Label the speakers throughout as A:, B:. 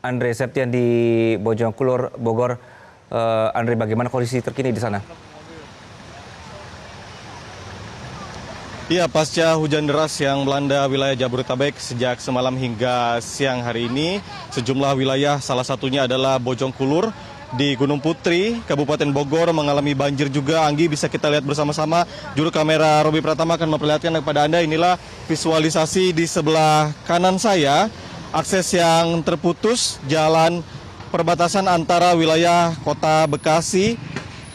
A: Andre Septian di Bojongkulur, Bogor. Andre, bagaimana kondisi terkini di sana?
B: Iya, pasca hujan deras yang melanda wilayah Jabodetabek sejak semalam hingga siang hari ini, sejumlah wilayah, salah satunya adalah Bojongkulur di Gunung Putri, Kabupaten Bogor mengalami banjir juga. Anggi, bisa kita lihat bersama-sama. Juru kamera Robi Pratama akan memperlihatkan kepada Anda. Inilah visualisasi di sebelah kanan saya, akses yang terputus, jalan perbatasan antara wilayah Kota Bekasi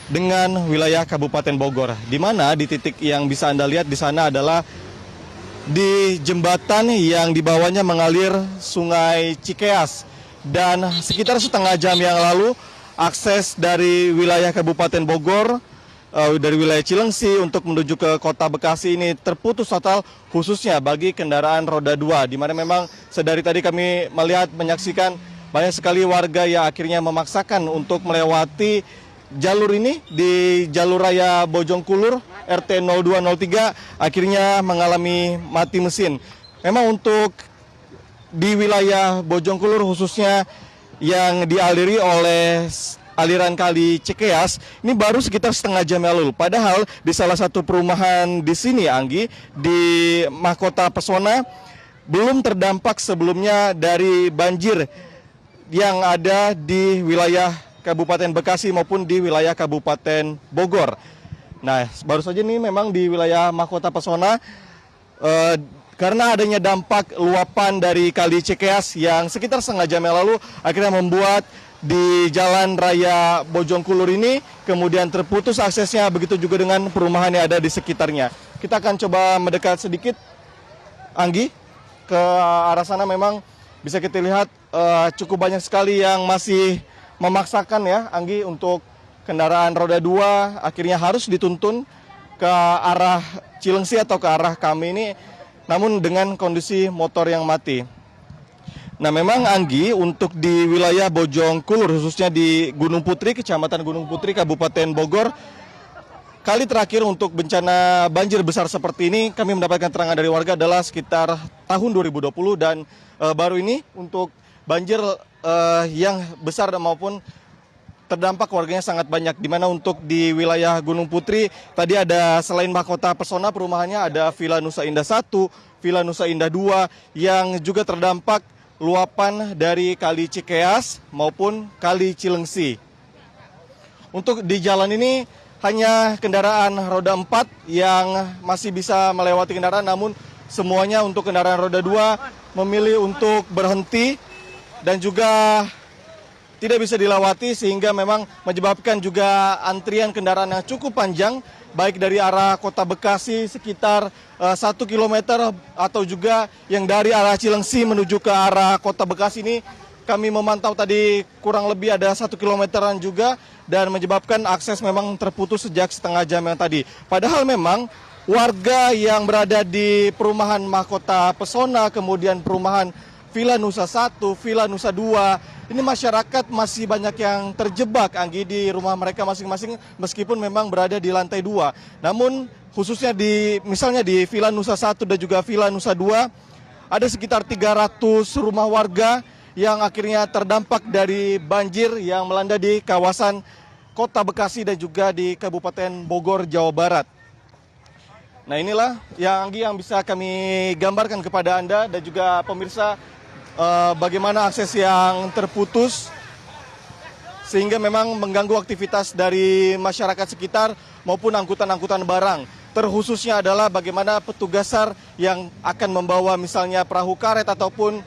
B: dengan wilayah Kabupaten Bogor, di mana di titik yang bisa Anda lihat di sana adalah di jembatan yang di bawahnya mengalir Sungai Cikeas, dan sekitar setengah jam yang lalu akses dari wilayah Kabupaten Bogor dari wilayah Cilengsi untuk menuju ke Kota Bekasi ini terputus total, khususnya bagi kendaraan roda 2, di mana memang sedari tadi kami melihat menyaksikan banyak sekali warga yang akhirnya memaksakan untuk melewati jalur ini di jalur raya Bojongkulur RT 0203 akhirnya mengalami mati mesin. Memang untuk di wilayah Bojongkulur khususnya yang dialiri oleh aliran kali Cikeas ini baru sekitar setengah jam yang lalu. Padahal di salah satu perumahan di sini, Anggi, di Mahkota Pesona, belum terdampak sebelumnya dari banjir yang ada di wilayah Kabupaten Bekasi maupun di wilayah Kabupaten Bogor. Nah, baru saja ini memang di wilayah Mahkota Pesona karena adanya dampak luapan dari Kali Cikeas yang sekitar setengah jam yang lalu akhirnya membuat di Jalan Raya Bojongkulur ini kemudian terputus aksesnya, begitu juga dengan perumahan yang ada di sekitarnya. Kita akan coba mendekat sedikit, Anggi, ke arah sana. Memang bisa kita lihat cukup banyak sekali yang masih memaksakan ya, Anggi, untuk kendaraan roda 2 akhirnya harus dituntun ke arah Cilengsi atau ke arah kami ini, namun dengan kondisi motor yang mati. Nah, memang, Anggi, untuk di wilayah Bojongkulur khususnya di Gunung Putri, Kecamatan Gunung Putri, Kabupaten Bogor, kali terakhir untuk bencana banjir besar seperti ini kami mendapatkan keterangan dari warga adalah sekitar tahun 2020, dan baru ini untuk banjir yang besar maupun terdampak warganya sangat banyak, di mana untuk di wilayah Gunung Putri tadi ada selain Mahkota Pesona perumahannya ada Villa Nusa Indah 1, Villa Nusa Indah 2 yang juga terdampak luapan dari Kali Cikeas maupun Kali Cilengsi. Untuk di jalan ini hanya kendaraan roda 4 yang masih bisa melewati kendaraan, namun semuanya untuk kendaraan roda 2 memilih untuk berhenti dan juga tidak bisa dilewati, sehingga memang menyebabkan juga antrian kendaraan yang cukup panjang, baik dari arah Kota Bekasi sekitar 1 km atau juga yang dari arah Cilengsi menuju ke arah Kota Bekasi ini kami memantau tadi kurang lebih ada 1 kilometeran juga, dan menyebabkan akses memang terputus sejak setengah jam yang tadi. Padahal memang warga yang berada di perumahan Mahkota Pesona, kemudian perumahan Villa Nusa 1, Villa Nusa 2, ini masyarakat masih banyak yang terjebak, Anggi, di rumah mereka masing-masing meskipun memang berada di lantai 2. Namun khususnya misalnya di Villa Nusa 1 dan juga Villa Nusa 2, ada sekitar 300 rumah warga yang akhirnya terdampak dari banjir yang melanda di kawasan Kota Bekasi dan juga di Kabupaten Bogor, Jawa Barat. Nah, inilah yang, Anggi, yang bisa kami gambarkan kepada Anda dan juga pemirsa, bagaimana akses yang terputus sehingga memang mengganggu aktivitas dari masyarakat sekitar maupun angkutan-angkutan barang. Terkhususnya adalah bagaimana petugas SAR yang akan membawa misalnya perahu karet ataupun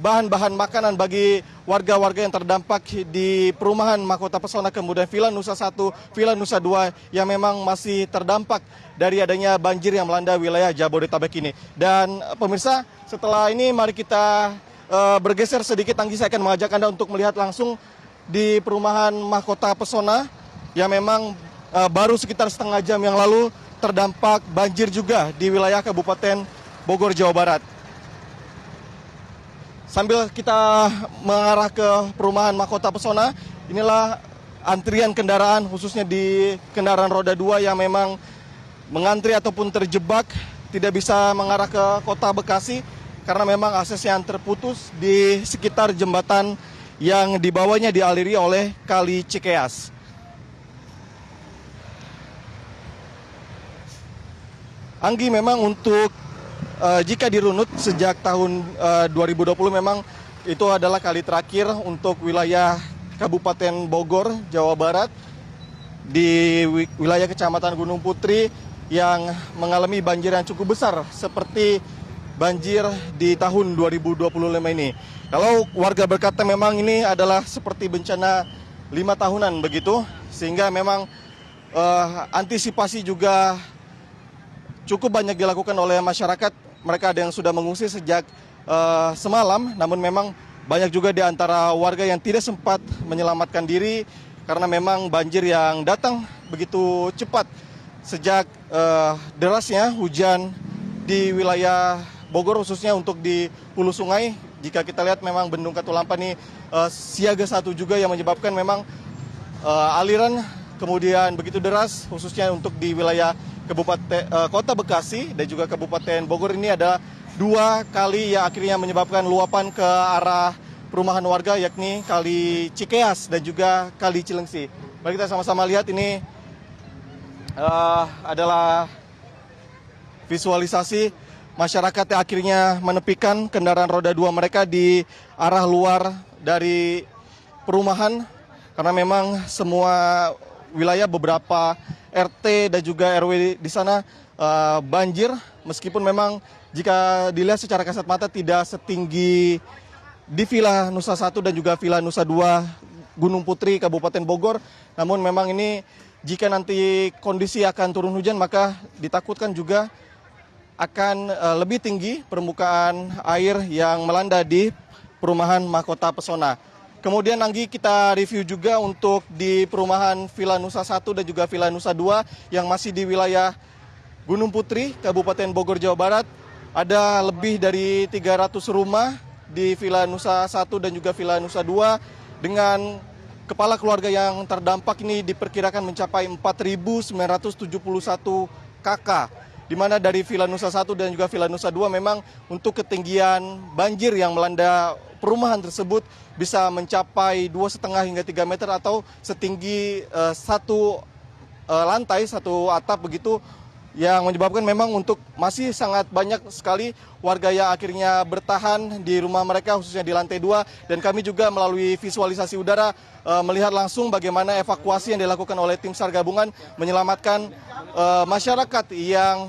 B: bahan-bahan makanan bagi warga-warga yang terdampak di perumahan Mahkota Pesona, kemudian Villa Nusa 1, Villa Nusa 2 yang memang masih terdampak dari adanya banjir yang melanda wilayah Jabodetabek ini. Dan pemirsa, setelah ini mari kita bergeser sedikit, Anggi, saya akan mengajak Anda untuk melihat langsung di perumahan Mahkota Pesona yang memang baru sekitar setengah jam yang lalu terdampak banjir juga di wilayah Kabupaten Bogor, Jawa Barat. Sambil kita mengarah ke perumahan Mahkota Pesona, inilah antrian kendaraan khususnya di kendaraan roda 2 yang memang mengantri ataupun terjebak tidak bisa mengarah ke Kota Bekasi karena memang akses yang terputus di sekitar jembatan yang di bawahnya dialiri oleh Kali Cikeas. Anggi, memang untuk jika dirunut sejak tahun 2020 memang itu adalah kali terakhir untuk wilayah Kabupaten Bogor, Jawa Barat di wilayah Kecamatan Gunung Putri yang mengalami banjir yang cukup besar seperti banjir di tahun 2025 ini. Kalau warga berkata memang ini adalah seperti bencana 5 tahunan begitu, sehingga memang antisipasi juga cukup banyak dilakukan oleh masyarakat. Mereka ada yang sudah mengungsi sejak semalam, namun memang banyak juga di antara warga yang tidak sempat menyelamatkan diri karena memang banjir yang datang begitu cepat sejak derasnya hujan di wilayah Bogor, khususnya untuk di hulu sungai. Jika kita lihat memang Bendung Katulampa ini siaga 1 juga yang menyebabkan memang aliran kemudian begitu deras, khususnya untuk di wilayah Kota Bekasi dan juga Kabupaten Bogor. Ini adalah 2 kali yang akhirnya menyebabkan luapan ke arah perumahan warga, yakni Kali Cikeas dan juga Kali Cilengsi. Mari kita sama-sama lihat, ini adalah visualisasi masyarakat yang akhirnya menepikan kendaraan roda 2 mereka di arah luar dari perumahan, karena memang semua wilayah, beberapa RT dan juga RW di sana banjir, meskipun memang jika dilihat secara kasat mata tidak setinggi di Villa Nusa 1 dan juga Villa Nusa 2 Gunung Putri Kabupaten Bogor. Namun memang ini jika nanti kondisi akan turun hujan, maka ditakutkan juga akan lebih tinggi permukaan air yang melanda di perumahan Mahkota Pesona. Kemudian Anggi, kita review juga untuk di perumahan Villa Nusa 1 dan juga Villa Nusa 2 yang masih di wilayah Gunung Putri, Kabupaten Bogor, Jawa Barat. Ada lebih dari 300 rumah di Villa Nusa 1 dan juga Villa Nusa 2 dengan kepala keluarga yang terdampak ini diperkirakan mencapai 4.971 kakak. Di mana dari Villa Nusa 1 dan juga Villa Nusa 2 memang untuk ketinggian banjir yang melanda perumahan tersebut bisa mencapai 2,5 hingga 3 meter atau setinggi satu lantai, satu atap begitu, yang menyebabkan memang untuk masih sangat banyak sekali warga yang akhirnya bertahan di rumah mereka, khususnya di lantai 2. Dan kami juga melalui visualisasi udara melihat langsung bagaimana evakuasi yang dilakukan oleh tim SAR gabungan menyelamatkan masyarakat yang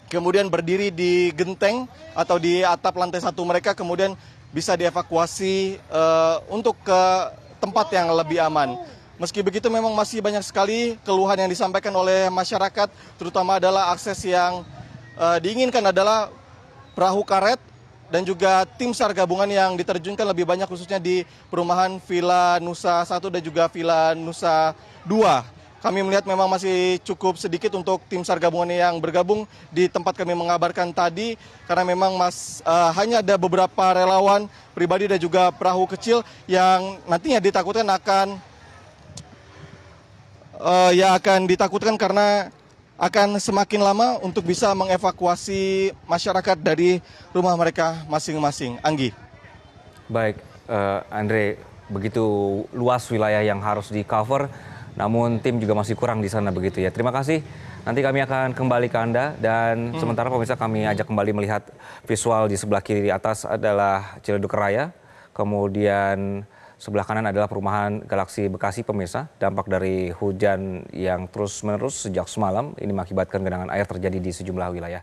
B: kemudian berdiri di genteng atau di atap lantai 1 mereka, kemudian bisa dievakuasi untuk ke tempat yang lebih aman. Meski begitu memang masih banyak sekali keluhan yang disampaikan oleh masyarakat, terutama adalah akses yang diinginkan adalah perahu karet dan juga tim SAR gabungan yang diterjunkan lebih banyak, khususnya di perumahan Villa Nusa 1 dan juga Villa Nusa 2. Kami melihat memang masih cukup sedikit untuk tim SAR gabungan yang bergabung di tempat kami mengabarkan tadi, karena memang hanya ada beberapa relawan pribadi dan juga perahu kecil yang nantinya ditakutkan akan karena akan semakin lama untuk bisa mengevakuasi masyarakat dari rumah mereka masing-masing. Anggi.
A: Baik, Andre, begitu luas wilayah yang harus di-cover, namun tim juga masih kurang di sana begitu ya. Terima kasih. Nanti kami akan kembali ke Anda dan sementara pemirsa kami ajak kembali melihat visual di sebelah kiri atas adalah Ciledug Raya. Kemudian sebelah kanan adalah perumahan Galaksi Bekasi pemirsa. Dampak dari hujan yang terus-menerus sejak semalam ini mengakibatkan genangan air terjadi di sejumlah wilayah.